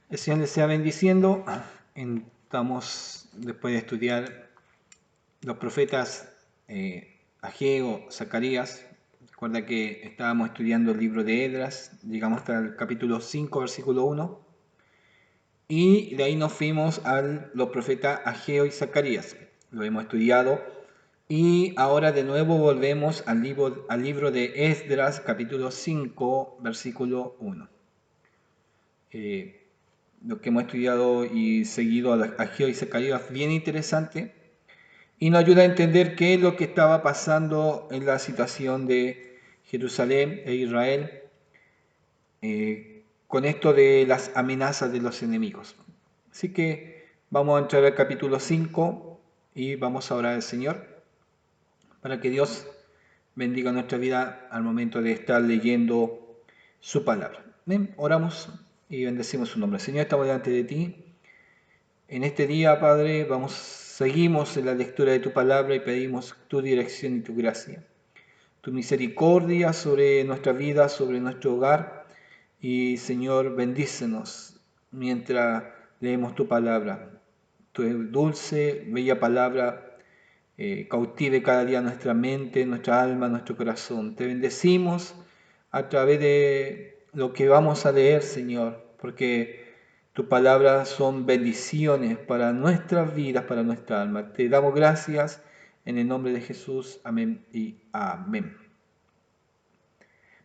El Señor les sea bendiciendo. Estamos, después de estudiar los profetas Ageo, Zacarías. Recuerda que estábamos estudiando el libro de Esdras, llegamos hasta el capítulo 5, versículo 1. Y de ahí nos fuimos a los profetas Ageo y Zacarías. Lo hemos estudiado. Y ahora de nuevo volvemos al libro de Esdras, capítulo 5, versículo 1. Lo que hemos estudiado y seguido a Ageo y Zacarías, bien interesante, y nos ayuda a entender qué es lo que estaba pasando en la situación de Jerusalén e Israel con esto de las amenazas de los enemigos. Así que vamos a entrar al capítulo 5 y vamos a orar al Señor para que Dios bendiga nuestra vida al momento de estar leyendo su palabra. Bien, oramos y bendecimos su nombre. Señor, estamos delante de ti. En este día, Padre, seguimos en la lectura de tu palabra y pedimos tu dirección y tu gracia, tu misericordia sobre nuestra vida, sobre nuestro hogar. Y, Señor, bendícenos mientras leemos tu palabra. Tu dulce, bella palabra cautive cada día nuestra mente, nuestra alma, nuestro corazón. Te bendecimos a través de lo que vamos a leer, Señor, porque tus palabras son bendiciones para nuestras vidas, para nuestra alma. Te damos gracias en el nombre de Jesús. Amén y amén.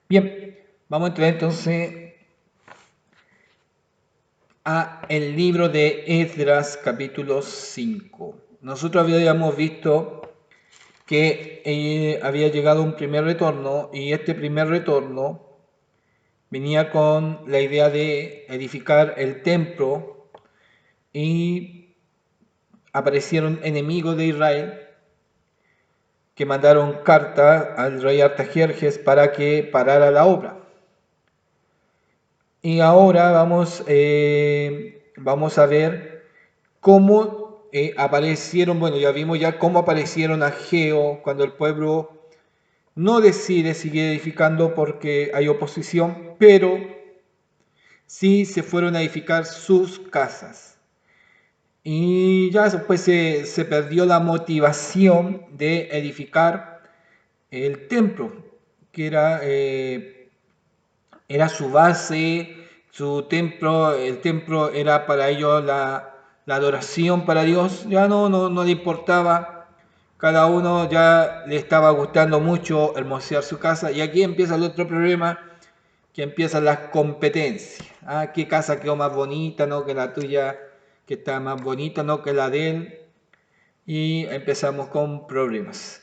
Bien, vamos a entrar entonces a el libro de Esdras, capítulo 5. Nosotros habíamos visto que había llegado un primer retorno y este primer retorno venía con la idea de edificar el templo y aparecieron enemigos de Israel que mandaron carta al rey Artajerjes para que parara la obra. Y ahora vamos a ver cómo aparecieron, bueno, ya vimos ya cómo aparecieron Ageo cuando el pueblo no decide seguir edificando porque hay oposición, pero sí se fueron a edificar sus casas. Y ya después se perdió la motivación de edificar el templo, que era su base, su templo, el templo era para ellos la adoración para Dios, ya no le importaba. Cada uno ya le estaba gustando mucho hermosear su casa. Y aquí empieza el otro problema, que empiezan las competencias. Ah, qué casa quedó más bonita, ¿no? Que la tuya, que está más bonita, ¿no? Que la de él. Y empezamos con problemas.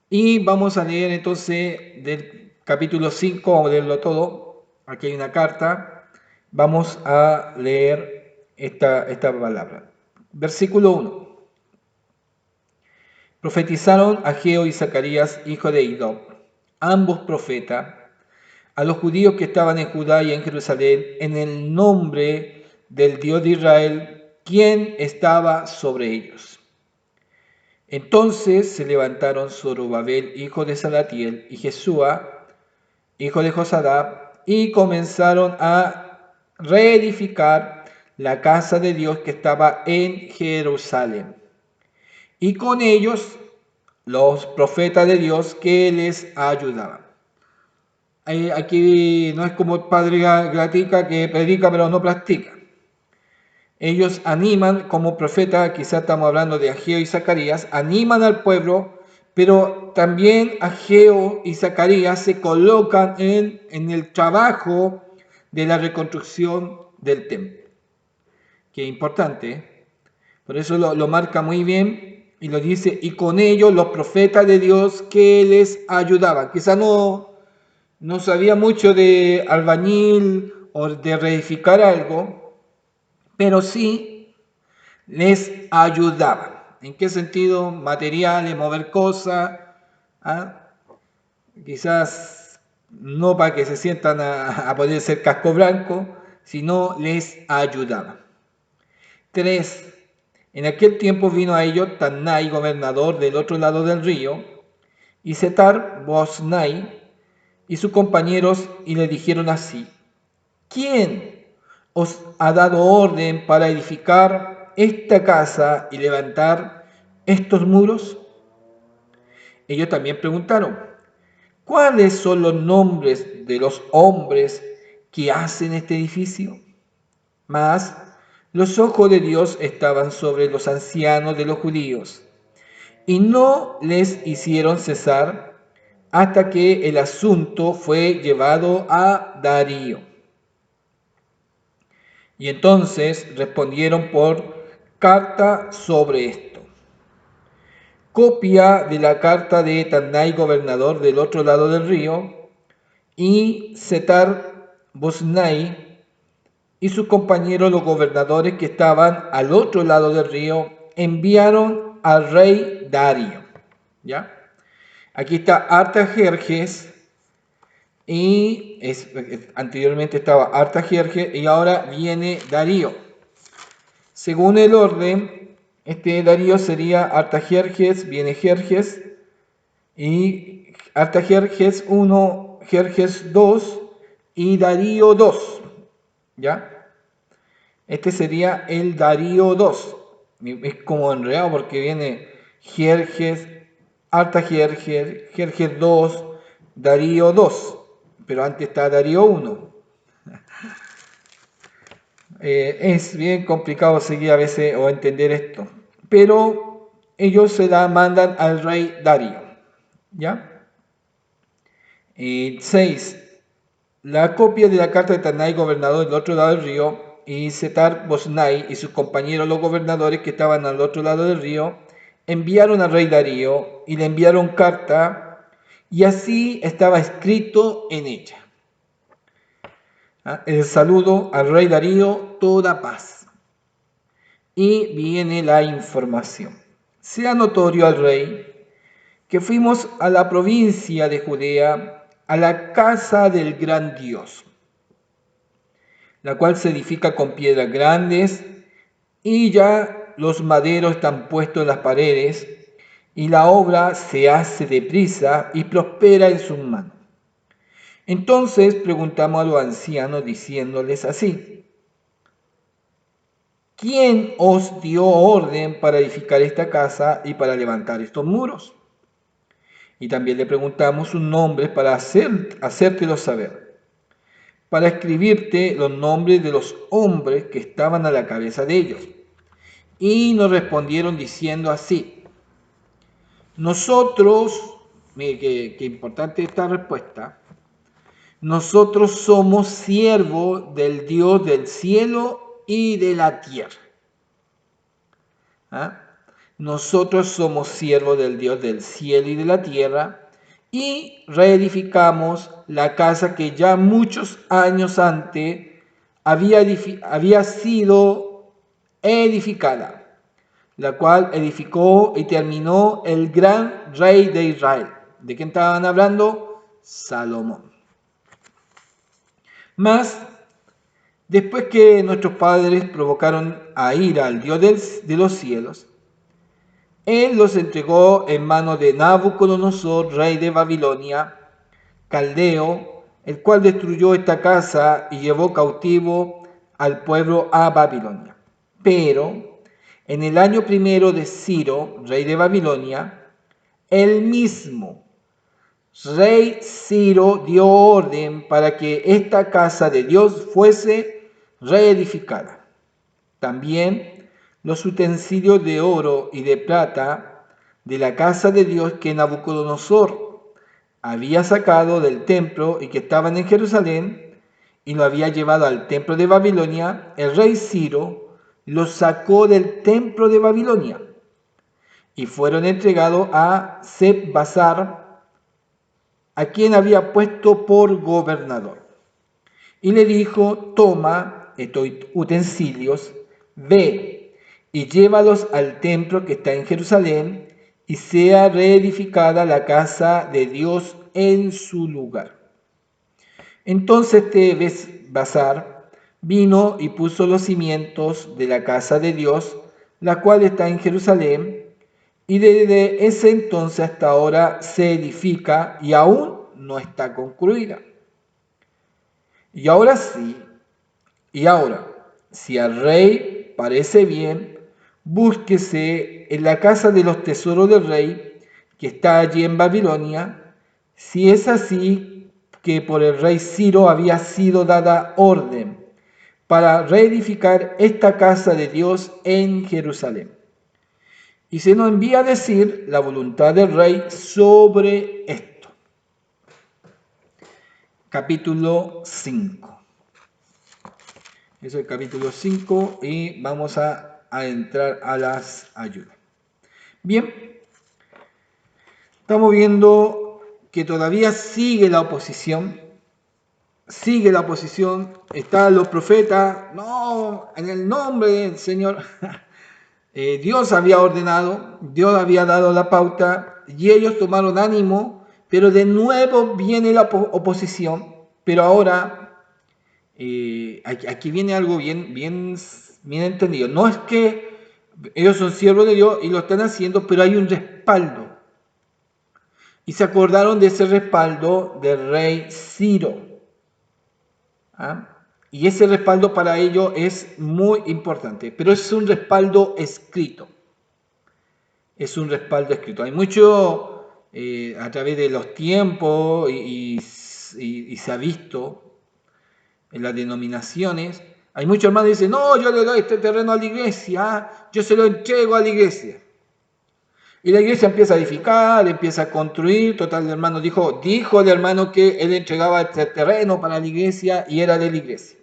Y vamos a leer entonces del capítulo 5, vamos a leerlo todo. Aquí hay una carta. Vamos a leer esta palabra. Versículo 1. Profetizaron Ageo y Zacarías, hijo de Iddo, ambos profetas, a los judíos que estaban en Judá y en Jerusalén, en el nombre del Dios de Israel, quien estaba sobre ellos. Entonces se levantaron Zorobabel, hijo de Salatiel, y Jesúa, hijo de Josadá, y comenzaron a reedificar la casa de Dios que estaba en Jerusalén. Y con ellos los profetas de Dios que les ayudaban. Aquí no es como el padre Gatica que predica pero no practica. Ellos animan como profeta, quizás estamos hablando de Ageo y Zacarías, animan al pueblo, pero también Ageo y Zacarías se colocan en el trabajo de la reconstrucción del templo. Qué importante, por eso lo marca muy bien y lo dice, y con ellos los profetas de Dios que les ayudaban. Quizás no sabía mucho de albañil o de reedificar algo, pero sí les ayudaban. ¿En qué sentido? Materiales, mover cosas, ¿ah? Quizás no para que se sientan a poder ser casco blanco, sino les ayudaban. 3. En aquel tiempo vino a ellos Tannai, gobernador del otro lado del río, y Setar Boznai y sus compañeros, y le dijeron así: ¿quién os ha dado orden para edificar esta casa y levantar estos muros? Ellos también preguntaron, ¿cuáles son los nombres de los hombres que hacen este edificio? Mas los ojos de Dios estaban sobre los ancianos de los judíos, y no les hicieron cesar hasta que el asunto fue llevado a Darío. Y entonces respondieron por carta sobre esto. Copia de la carta de Tannai, gobernador del otro lado del río, y Setar Boznai y sus compañeros, los gobernadores que estaban al otro lado del río, enviaron al rey Darío. ¿Ya? Aquí está Artajerjes, y anteriormente estaba Artajerjes, y ahora viene Darío. Según el orden, este Darío sería Artajerjes, viene Jerjes, y Artajerjes 1, Jerjes 2 y Darío 2. ¿Ya? Este sería el Darío 2. Es como enredado porque viene Jerjes, Artajerjes, Jerjes 2, Darío 2. Pero antes está Darío 1. Es bien complicado seguir a veces o entender esto. Pero ellos se la mandan al rey Darío. ¿Ya? 6. La copia de la carta de Tannai, gobernador del otro lado del río, y Setar Boznai y sus compañeros, los gobernadores que estaban al otro lado del río, enviaron al rey Darío y le enviaron carta, y así estaba escrito en ella. El saludo al rey Darío, toda paz. Y viene la información. Sea notorio al rey que fuimos a la provincia de Judea, a la casa del gran Dios, la cual se edifica con piedras grandes, y ya los maderos están puestos en las paredes, y la obra se hace deprisa y prospera en sus manos. Entonces preguntamos a los ancianos diciéndoles así: ¿quién os dio orden para edificar esta casa y para levantar estos muros? Y también le preguntamos sus nombres para hacértelo saber, para escribirte los nombres de los hombres que estaban a la cabeza de ellos. Y nos respondieron diciendo así: nosotros, mire qué importante esta respuesta, nosotros somos siervos del Dios del cielo y de la tierra. ¿Ah? Nosotros somos siervos del Dios del cielo y de la tierra, y reedificamos la casa que ya muchos años antes había sido edificada, la cual edificó y terminó el gran rey de Israel. ¿De quién estaban hablando? Salomón. Mas, después que nuestros padres provocaron a ira al Dios de los cielos, Él los entregó en manos de Nabucodonosor, rey de Babilonia, caldeo, el cual destruyó esta casa y llevó cautivo al pueblo a Babilonia. Pero en el año primero de Ciro, rey de Babilonia, él mismo, rey Ciro, dio orden para que esta casa de Dios fuese reedificada. También los utensilios de oro y de plata de la casa de Dios que Nabucodonosor había sacado del templo y que estaban en Jerusalén, y lo había llevado al templo de Babilonia, el rey Ciro los sacó del templo de Babilonia y fueron entregados a Seb-Basar, a quien había puesto por gobernador. Y le dijo: toma estos utensilios, ve y llévalos al templo que está en Jerusalén, y sea reedificada la casa de Dios en su lugar. Entonces Basar vino y puso los cimientos de la casa de Dios, la cual está en Jerusalén, y desde ese entonces hasta ahora se edifica y aún no está concluida. Y ahora, Si al rey parece bien, búsquese en la casa de los tesoros del rey, que está allí en Babilonia, si es así que por el rey Ciro había sido dada orden para reedificar esta casa de Dios en Jerusalén. Y se nos envía a decir la voluntad del rey sobre esto. Capítulo 5. Eso es el capítulo 5 y vamos a entrar a las ayudas. Bien, estamos viendo que todavía sigue la oposición. Están los profetas, no, en el nombre del Señor. Dios había ordenado, Dios había dado la pauta y ellos tomaron ánimo, pero de nuevo viene la oposición. Pero ahora, aquí viene algo bien entendido. No es que ellos son siervos de Dios y lo están haciendo, pero hay un respaldo. Y se acordaron de ese respaldo del rey Ciro. ¿Ah? Y ese respaldo para ellos es muy importante, pero es un respaldo escrito. Es un respaldo escrito. Hay mucho a través de los tiempos y se ha visto en las denominaciones. Hay muchos hermanos que dicen, no, yo le doy este terreno a la iglesia, yo se lo entrego a la iglesia. Y la iglesia empieza a edificar, empieza a construir. Total, el hermano dijo el hermano que él entregaba este terreno para la iglesia y era de la iglesia.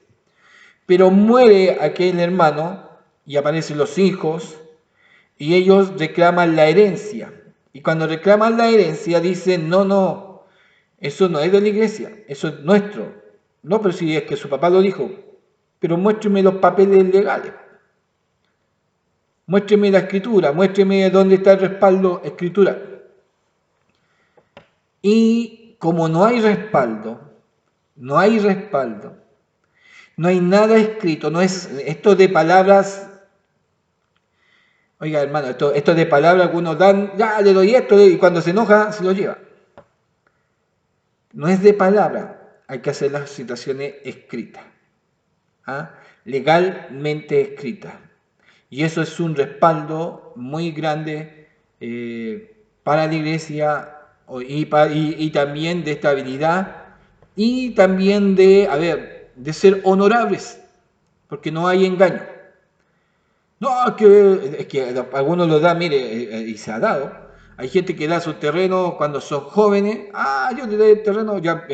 Pero muere aquel hermano y aparecen los hijos y ellos reclaman la herencia. Y cuando reclaman la herencia dicen, no, eso no es de la iglesia, eso es nuestro. No, pero si es que su papá lo dijo, pero muéstreme los papeles legales. Muéstreme la escritura, muéstreme dónde está el respaldo escritural. Y como no hay respaldo, no hay nada escrito, no es esto de palabras. Oiga, hermano, esto de palabras que uno dan, ya le doy esto, y cuando se enoja se lo lleva. No es de palabra, hay que hacer las situaciones escritas, legalmente escritas. Y eso es un respaldo muy grande para la iglesia y también de estabilidad y también de ser honorables, porque no hay engaño. No, es que algunos lo dan, mire, y se ha dado. Hay gente que da sus terrenos cuando son jóvenes. Yo le doy el terreno, ya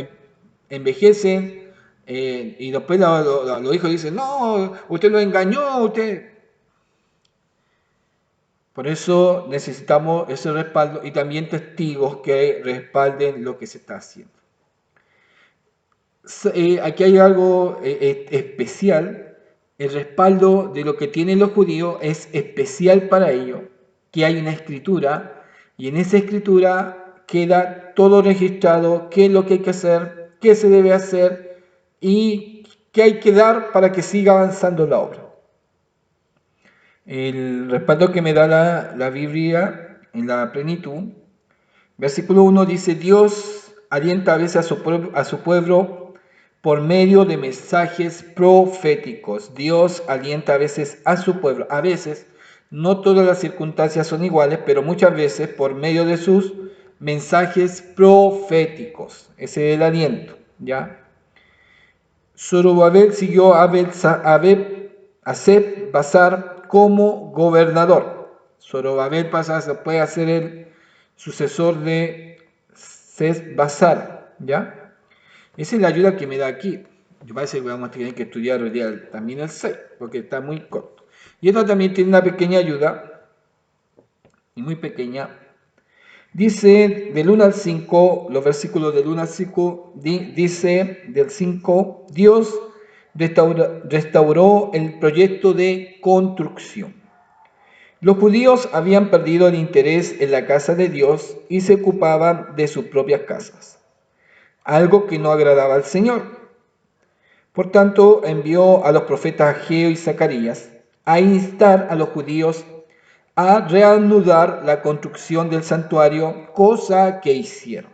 envejecen. Y después los hijos dicen, no, usted lo engañó, usted. Por eso necesitamos ese respaldo y también testigos que respalden lo que se está haciendo. Aquí hay algo especial. El respaldo de lo que tienen los judíos es especial para ellos, que hay una escritura y en esa escritura queda todo registrado, qué es lo que hay que hacer, qué se debe hacer y qué hay que dar para que siga avanzando la obra. El respaldo que me da la Biblia en la plenitud, versículo 1 dice, Dios alienta a veces a su pueblo por medio de mensajes proféticos. Dios alienta a veces a su pueblo. A veces, no todas las circunstancias son iguales, pero muchas veces por medio de sus mensajes proféticos. Ese es el aliento, ¿ya? Zorobabel siguió a Basar como gobernador. Zorobabel puede ser el sucesor de Basar, ¿ya? Esa es la ayuda que me da aquí. Yo parece que vamos a tener que estudiar hoy día también el 6, porque está muy corto. Y esto también tiene una pequeña ayuda, y muy pequeña. Dice del 1 al 5, los versículos del 1 al 5, dice del 5, Dios restauró el proyecto de construcción. Los judíos habían perdido el interés en la casa de Dios y se ocupaban de sus propias casas, algo que no agradaba al Señor. Por tanto, envió a los profetas Ageo y Zacarías a instar a los judíos a reanudar la construcción del santuario, cosa que hicieron.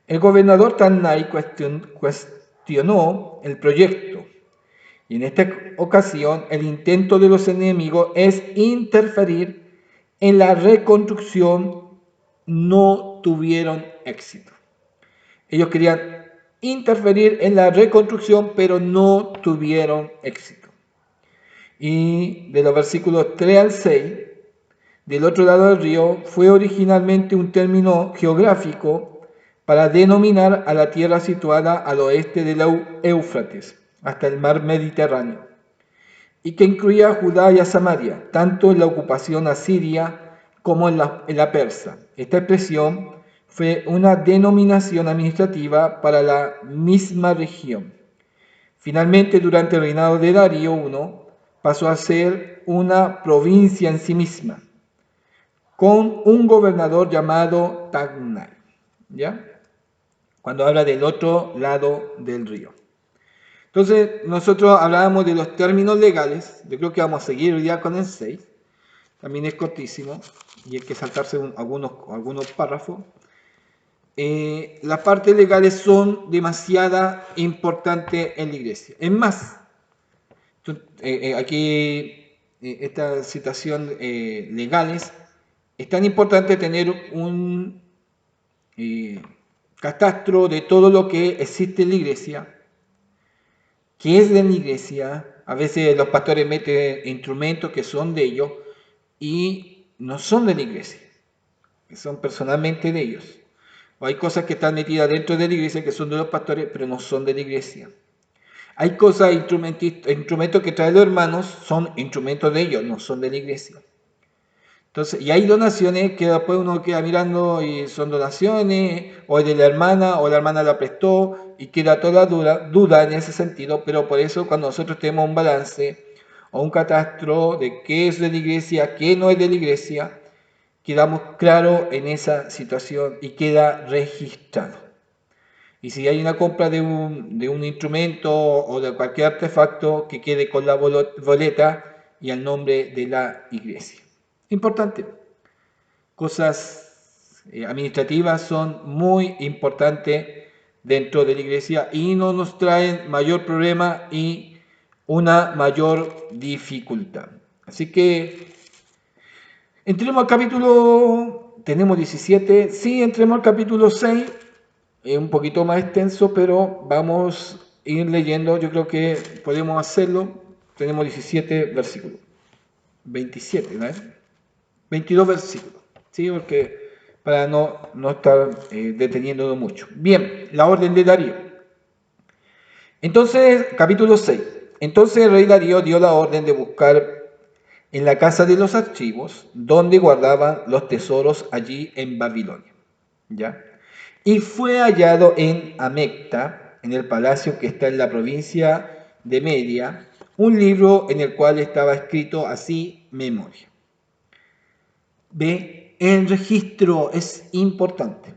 El gobernador Tannai cuestionó el proyecto Y en esta ocasión, el intento de los enemigos es interferir en la reconstrucción. No tuvieron éxito. Ellos querían interferir en la reconstrucción, pero no tuvieron éxito. Y de los versículos 3 al 6, del otro lado del río, fue originalmente un término geográfico para denominar a la tierra situada al oeste del Éufrates, hasta el mar Mediterráneo, y que incluía a Judá y a Samaria, tanto en la ocupación asiria como en la persa. Esta expresión fue una denominación administrativa para la misma región. Finalmente, durante el reinado de Darío I, pasó a ser una provincia en sí misma, con un gobernador llamado Tagnai, ¿ya? Cuando habla del otro lado del río. Entonces, nosotros hablábamos de los términos legales. Yo creo que vamos a seguir hoy día con el 6. También es cortísimo y hay que saltarse algunos párrafos. Las partes legales son demasiado importantes en la iglesia. Es más, aquí esta situación legales, es tan importante tener un catastro de todo lo que existe en la iglesia, que es de la iglesia. A veces los pastores meten instrumentos que son de ellos y no son de la iglesia, que son personalmente de ellos. O hay cosas que están metidas dentro de la iglesia que son de los pastores, pero no son de la iglesia. Hay cosas, instrumentos que traen los hermanos, son instrumentos de ellos, no son de la iglesia. Entonces, y hay donaciones que después uno queda mirando y son donaciones, o es de la hermana, o la hermana la prestó, y queda toda duda en ese sentido, pero por eso cuando nosotros tenemos un balance o un catastro de qué es de la iglesia, qué no es de la iglesia, quedamos claros en esa situación y queda registrado. Y si hay una compra de un instrumento o de cualquier artefacto, que quede con la boleta y el nombre de la iglesia. Importante. Cosas administrativas son muy importantes dentro de la iglesia y no nos traen mayor problema y una mayor dificultad. Así que entremos al capítulo, tenemos 17, sí, entremos al capítulo 6, es un poquito más extenso, pero vamos a ir leyendo, yo creo que podemos hacerlo. Tenemos 17 versículos, 27, ¿no? 22 versículos, ¿sí? Porque para no estar deteniéndolo mucho. Bien, la orden de Darío. Entonces, capítulo 6. Entonces el rey Darío dio la orden de buscar en la casa de los archivos, donde guardaban los tesoros allí en Babilonia, ¿ya? Y fue hallado en Amecta, en el palacio que está en la provincia de Media, un libro en el cual estaba escrito así: memoria. Ve, el registro es importante.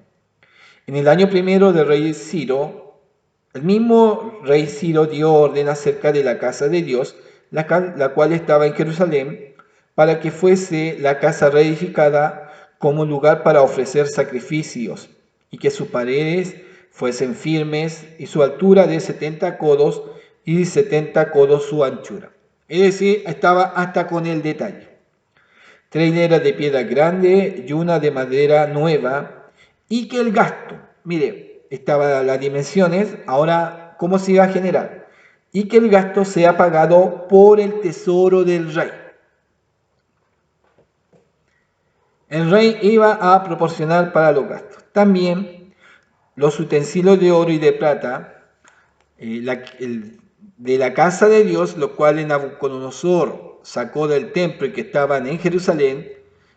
En el año primero del rey Ciro, el mismo rey Ciro dio orden acerca de la casa de Dios, la cual estaba en Jerusalén, para que fuese la casa reedificada como lugar para ofrecer sacrificios, y que sus paredes fuesen firmes, y su altura de 70 codos, y 70 codos su anchura. Es decir, estaba hasta con el detalle. 3 hileras de piedra grande y una de madera nueva, y que el gasto, mire, estaba las dimensiones, ahora cómo se iba a generar, y que el gasto sea pagado por el tesoro del rey. El rey iba a proporcionar para los gastos. También los utensilios de oro y de plata de la casa de Dios, los cuales Nabucodonosor sacó del templo y que estaban en Jerusalén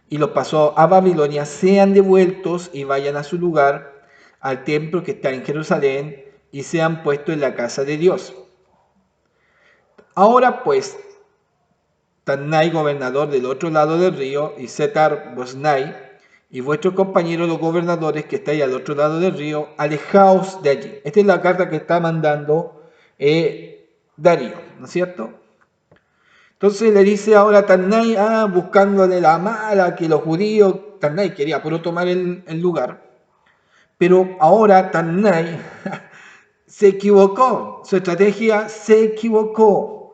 y los pasó a Babilonia, sean devueltos y vayan a su lugar, al templo que está en Jerusalén, y sean puestos en la casa de Dios. Ahora pues, Tannai, gobernador del otro lado del río, y Setar Bosnai, y vuestros compañeros los gobernadores que estáis al otro lado del río, alejaos de allí. Esta es la carta que está mandando Darío, ¿no es cierto? Entonces le dice ahora a Tannai, buscándole la mala, que los judíos, Tannai quería puro tomar el lugar, pero ahora Tannai se equivocó, su estrategia se equivocó.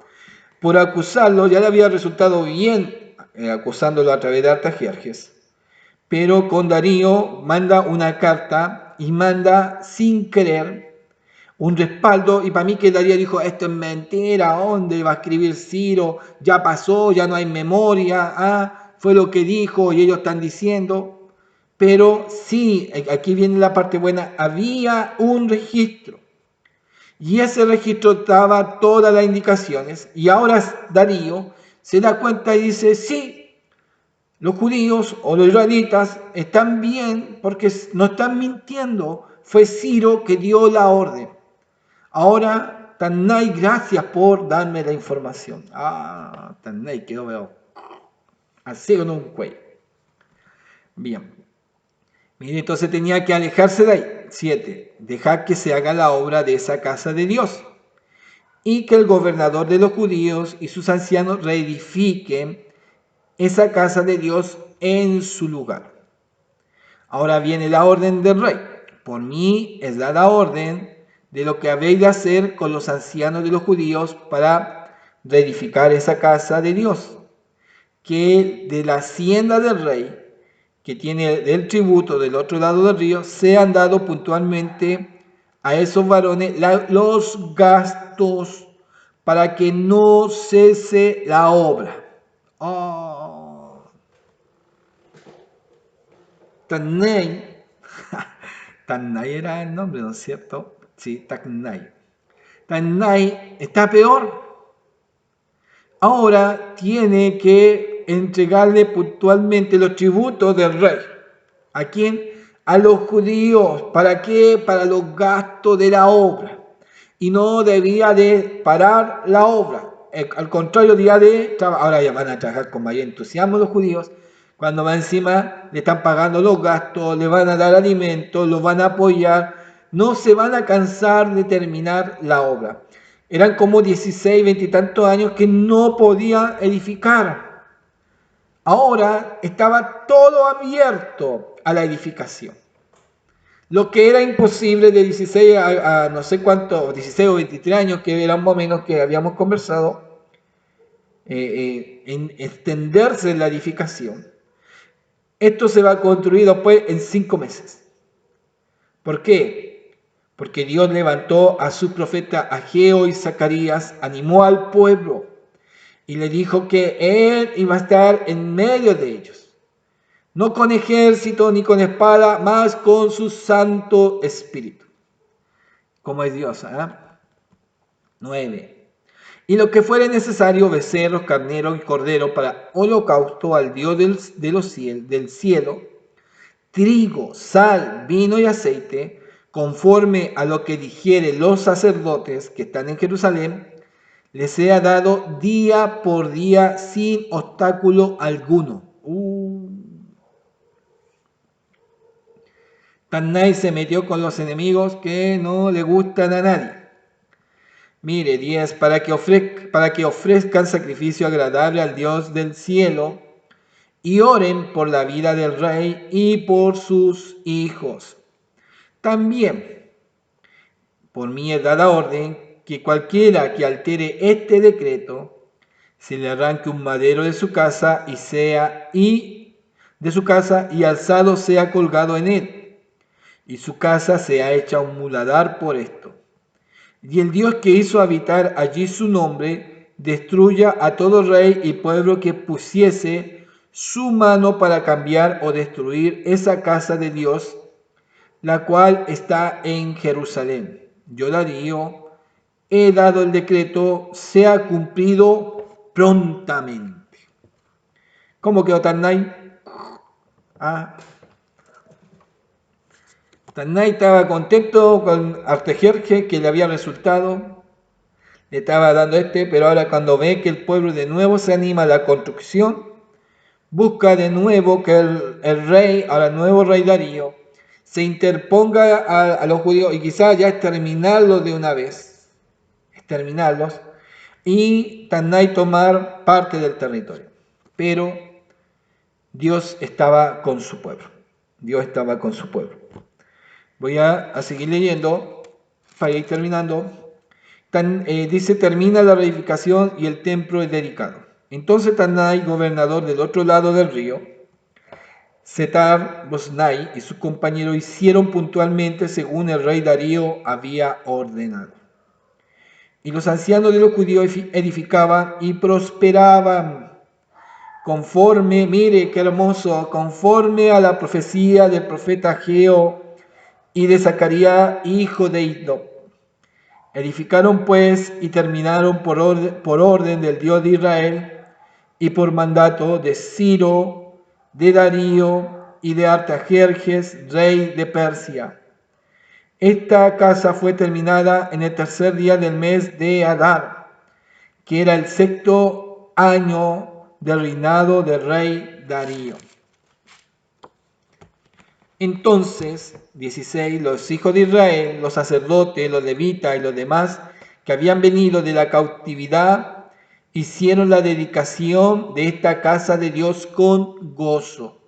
por acusarlo. Ya le había resultado bien acusándolo a través de Artajerjes. Pero con Darío manda una carta y manda sin querer un respaldo, y para mí que Darío dijo, esto es mentira, ¿dónde va a escribir Ciro? Ya pasó, ya no hay memoria, fue lo que dijo y ellos están diciendo. Pero sí, aquí viene la parte buena, había un registro. Y ese registro daba todas las indicaciones. Y ahora Darío se da cuenta y dice, sí, los judíos o los israelitas están bien porque no están mintiendo. Fue Ciro que dio la orden. Ahora, Tannai, gracias por darme la información. Tannai quedó veo, así con un cuello. Bien. Mire, entonces tenía que alejarse de ahí. 7. Dejar que se haga la obra de esa casa de Dios. Y que el gobernador de los judíos y sus ancianos reedifiquen esa casa de Dios en su lugar. Ahora viene la orden del rey. Por mí es dada orden de lo que habéis de hacer con los ancianos de los judíos para reedificar esa casa de Dios, que de la hacienda del rey, que tiene del tributo del otro lado del río, sean dados puntualmente a esos varones los gastos para que no cese la obra. Tannai, Tannai era el nombre, ¿no es cierto? Sí, Tannai. Tannai está peor. Ahora tiene que entregarle puntualmente los tributos del rey. ¿A quién? A los judíos. ¿Para qué? Para los gastos de la obra. Y no debía de parar la obra. Al contrario, debía de trabajar. Ahora ya van a trabajar con mayor entusiasmo los judíos. Cuando va encima, le están pagando los gastos, le van a dar alimentos, los van a apoyar. No se van a cansar de terminar la obra. Eran como 16, 20 y tantos años que no podía edificar. Ahora estaba todo abierto a la edificación. Lo que era imposible de 16 a no sé cuánto, 16 o 23 años, que eran más o menos que habíamos conversado, en extenderse la edificación. Esto se va a construir después en 5 meses. ¿Por qué? Porque Dios levantó a su profeta Ageo y Zacarías, animó al pueblo y le dijo que él iba a estar en medio de ellos. No con ejército ni con espada, más con su Santo Espíritu. Como es Dios. 9. Y lo que fuere necesario, becerros, carneros y corderos para holocausto al Dios del cielo, trigo, sal, vino y aceite, conforme a lo que digieren los sacerdotes que están en Jerusalén, les sea dado día por día sin obstáculo alguno. Tannai se metió con los enemigos que no le gustan a nadie. Mire, 10, para que ofrezcan sacrificio agradable al Dios del cielo y oren por la vida del rey y por sus hijos. También, por mí es dada orden que cualquiera que altere este decreto, se le arranque un madero de su casa y alzado sea colgado en él, y su casa sea hecha un muladar por esto. Y el Dios que hizo habitar allí su nombre, destruya a todo rey y pueblo que pusiese su mano para cambiar o destruir esa casa de Dios, la cual está en Jerusalén. Yo, Darío, he dado el decreto, sea cumplido prontamente. ¿Cómo quedó Tannai? Tannai estaba contento con Artajerjes, que le había resultado, le estaba dando pero ahora cuando ve que el pueblo de nuevo se anima a la construcción, busca de nuevo que el rey, ahora el nuevo rey Darío, se interponga a los judíos y quizás ya exterminarlos de una vez, exterminarlos, y Tannai tomar parte del territorio. Pero Dios estaba con su pueblo. Dios estaba con su pueblo. Voy a seguir leyendo para ir terminando. Dice, termina la reedificación y el templo es dedicado. Entonces Tanai, gobernador del otro lado del río, Setar-Bosnai y sus compañeros hicieron puntualmente según el rey Darío había ordenado. Y los ancianos de los judíos edificaban y prosperaban conforme, mire qué hermoso, conforme a la profecía del profeta Ageo y de Zacarías, hijo de Iddo. Edificaron pues y terminaron por orden del Dios de Israel y por mandato de Ciro, de Darío y de Artajerjes, rey de Persia. Esta casa fue terminada en el tercer día del mes de Adar, que era el sexto año del reinado del rey Darío. Entonces, 16, los hijos de Israel, los sacerdotes, los levitas y los demás que habían venido de la cautividad, hicieron la dedicación de esta casa de Dios con gozo.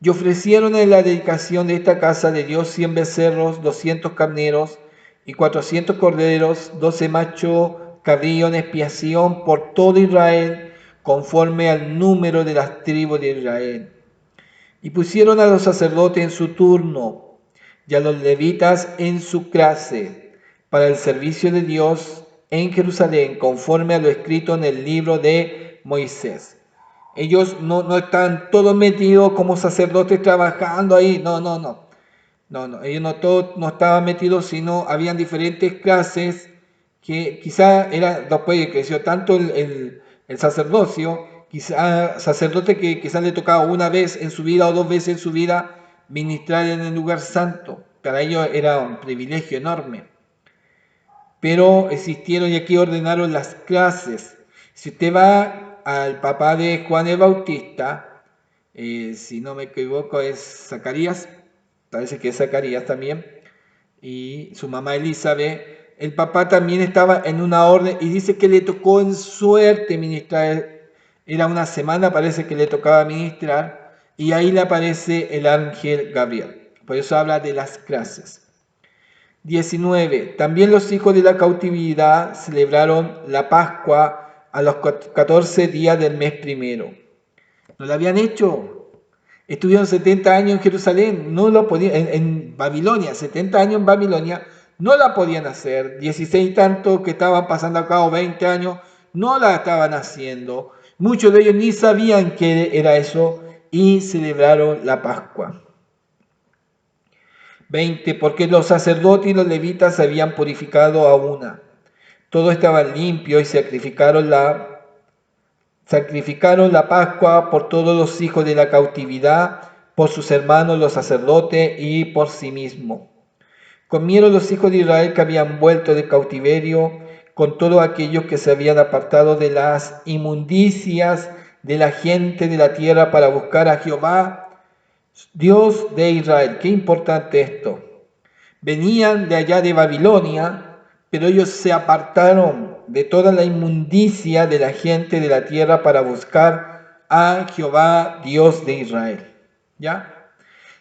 Y ofrecieron en la dedicación de esta casa de Dios 100 becerros, 200 carneros y 400 corderos, 12 machos cabríos en expiación por todo Israel, conforme al número de las tribus de Israel. Y pusieron a los sacerdotes en su turno y a los levitas en su clase para el servicio de Dios en Jerusalén, conforme a lo escrito en el libro de Moisés. Ellos no están todos metidos como sacerdotes trabajando ahí, no, ellos no estaban metidos, sino habían diferentes clases que quizá era, después de que creció tanto el sacerdocio, quizá sacerdote que quizás le tocaba una vez en su vida o dos veces en su vida ministrar en el lugar santo. Para ellos era un privilegio enorme. Pero existieron y aquí ordenaron las clases. Si usted va al papá de Juan el Bautista, si no me equivoco es Zacarías, parece que es Zacarías también, y su mamá Elizabeth, el papá también estaba en una orden y dice que le tocó en suerte ministrar, era una semana parece que le tocaba ministrar, y ahí le aparece el ángel Gabriel. Por eso habla de las clases. 19. También los hijos de la cautividad celebraron la Pascua a los 14 días del mes primero. No lo habían hecho. Estuvieron 70 años en Jerusalén, no lo podían, en Babilonia, 70 años en Babilonia, no la podían hacer. 16 y tanto que estaban pasando a cabo 20 años, no la estaban haciendo. Muchos de ellos ni sabían qué era eso y celebraron la Pascua. 20. Porque los sacerdotes y los levitas se habían purificado a una. Todos estaban limpios y sacrificaron la Pascua por todos los hijos de la cautividad, por sus hermanos los sacerdotes y por sí mismo. Comieron los hijos de Israel que habían vuelto de cautiverio con todos aquellos que se habían apartado de las inmundicias de la gente de la tierra para buscar a Jehová, Dios de Israel. Qué importante esto. Venían de allá de Babilonia, pero ellos se apartaron de toda la inmundicia de la gente de la tierra para buscar a Jehová, Dios de Israel. ¿Ya?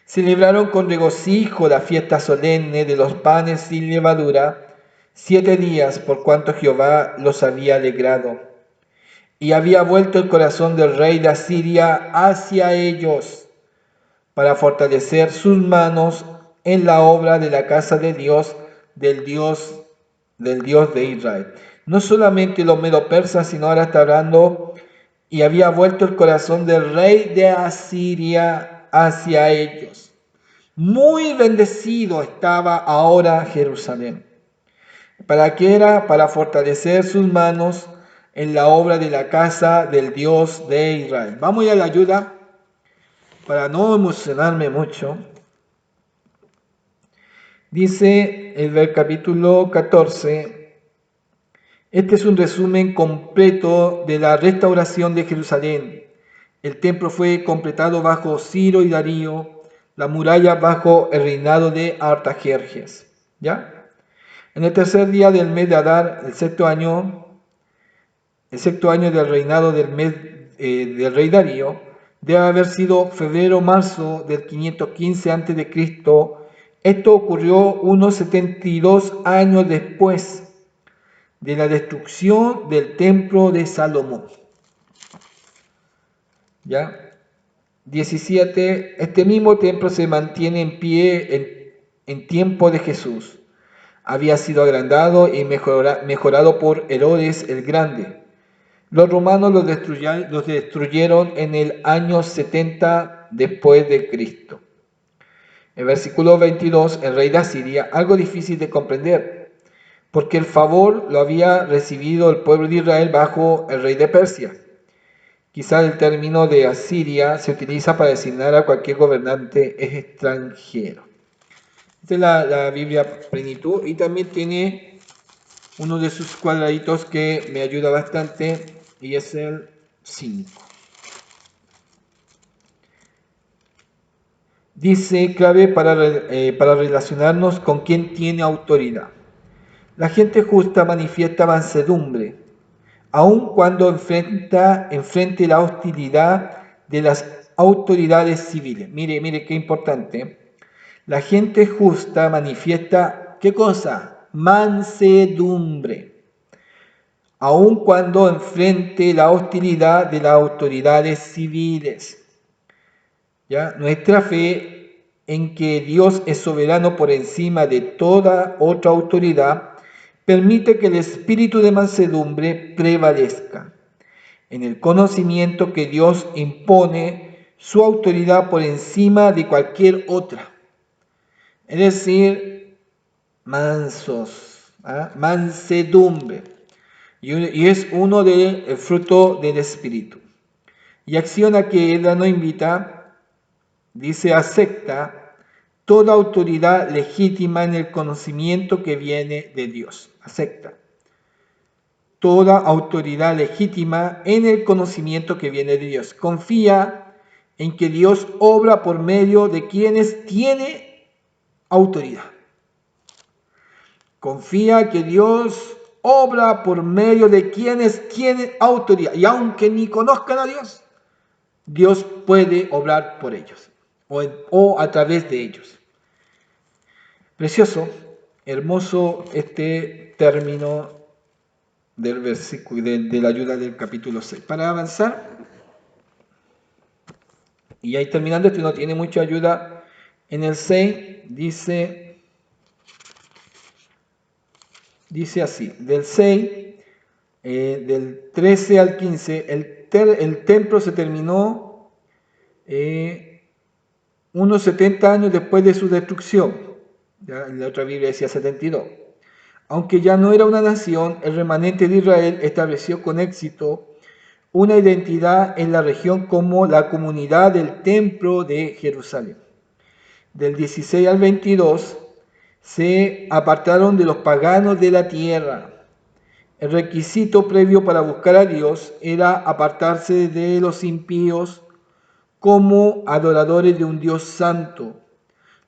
Celebraron con regocijo la fiesta solemne de los panes sin levadura 7 días, por cuanto Jehová los había alegrado. Y había vuelto el corazón del rey de Asiria hacia ellos, para fortalecer sus manos en la obra de la casa de Dios, del Dios de Israel. No solamente los medo-persas, sino ahora está hablando, y había vuelto el corazón del rey de Asiria hacia ellos. Muy bendecido estaba ahora Jerusalén. ¿Para qué era? Para fortalecer sus manos en la obra de la casa del Dios de Israel. Vamos a la ayuda para no emocionarme mucho. Dice el capítulo 14, este es un resumen completo de la restauración de Jerusalén. El templo fue completado bajo Ciro y Darío, la muralla bajo el reinado de Artajerjes. ¿Ya? En el tercer día del mes de Adar, el sexto año del reinado del rey Darío, debe haber sido febrero-marzo del 515 a.C. Esto ocurrió unos 72 años después de la destrucción del templo de Salomón. ¿Ya? 17. Este mismo templo se mantiene en pie en tiempo de Jesús. Había sido agrandado y mejorado por Herodes el Grande. Los romanos los destruyeron en el año 70 después de Cristo. En versículo 22, el rey de Asiria, algo difícil de comprender, porque el favor lo había recibido el pueblo de Israel bajo el rey de Persia. Quizá el término de Asiria se utiliza para designar a cualquier gobernante extranjero. Esta es la Biblia Plenitud, y también tiene uno de sus cuadraditos que me ayuda bastante, y es el 5. Dice, clave para relacionarnos con quien tiene autoridad. La gente justa manifiesta mansedumbre, aun cuando enfrente la hostilidad de las autoridades civiles. Mire qué importante. La gente justa manifiesta, ¿qué cosa? Mansedumbre, aun cuando enfrente la hostilidad de las autoridades civiles. ¿Ya? Nuestra fe en que Dios es soberano por encima de toda otra autoridad permite que el espíritu de mansedumbre prevalezca en el conocimiento que Dios impone su autoridad por encima de cualquier otra. Es decir, mansos, mansedumbre. Y es uno del fruto del espíritu. Y acción a que Edra no invita, dice, acepta toda autoridad legítima en el conocimiento que viene de Dios. Acepta toda autoridad legítima en el conocimiento que viene de Dios. Confía en que Dios obra por medio de quienes tiene autoridad. Confía que Dios obra por medio de quienes tienen autoridad. Y aunque ni conozcan a Dios, Dios puede obrar por ellos o a través de ellos. Precioso, hermoso este término del versículo, de la ayuda del capítulo 6. Para avanzar, y ahí terminando, esto no tiene mucha ayuda. En el 6 dice así, del 6, del 13 al 15, el templo se terminó unos 70 años después de su destrucción. Ya, en la otra Biblia decía 72. Aunque ya no era una nación, el remanente de Israel estableció con éxito una identidad en la región como la comunidad del templo de Jerusalén. Del 16 al 22 se apartaron de los paganos de la tierra. El requisito previo para buscar a Dios era apartarse de los impíos como adoradores de un Dios santo.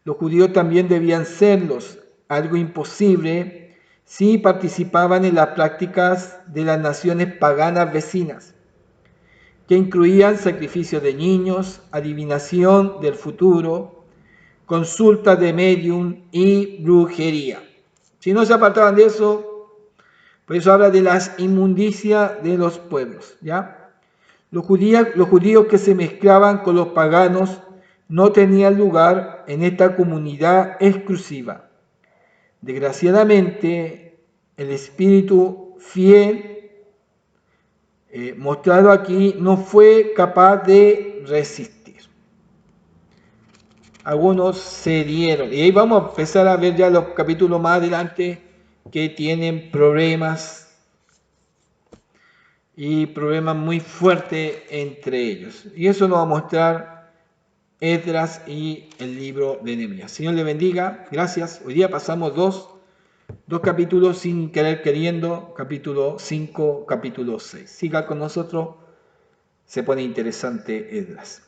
Los judíos también debían serlos, algo imposible si participaban en las prácticas de las naciones paganas vecinas, que incluían sacrificios de niños, adivinación del futuro, consulta de medium y brujería. Si no se apartaban de eso, por eso habla de las inmundicias de los pueblos, ¿ya? Los judíos que se mezclaban con los paganos no tenían lugar en esta comunidad exclusiva. Desgraciadamente, el espíritu fiel mostrado aquí no fue capaz de resistir. Algunos cedieron. Y ahí vamos a empezar a ver ya los capítulos más adelante que tienen problemas y problemas muy fuertes entre ellos. Y eso nos va a mostrar Esdras y el libro de Nehemías. Señor le bendiga, gracias. Hoy día pasamos dos capítulos sin querer queriendo, capítulo 5, capítulo 6. Siga con nosotros, se pone interesante Esdras.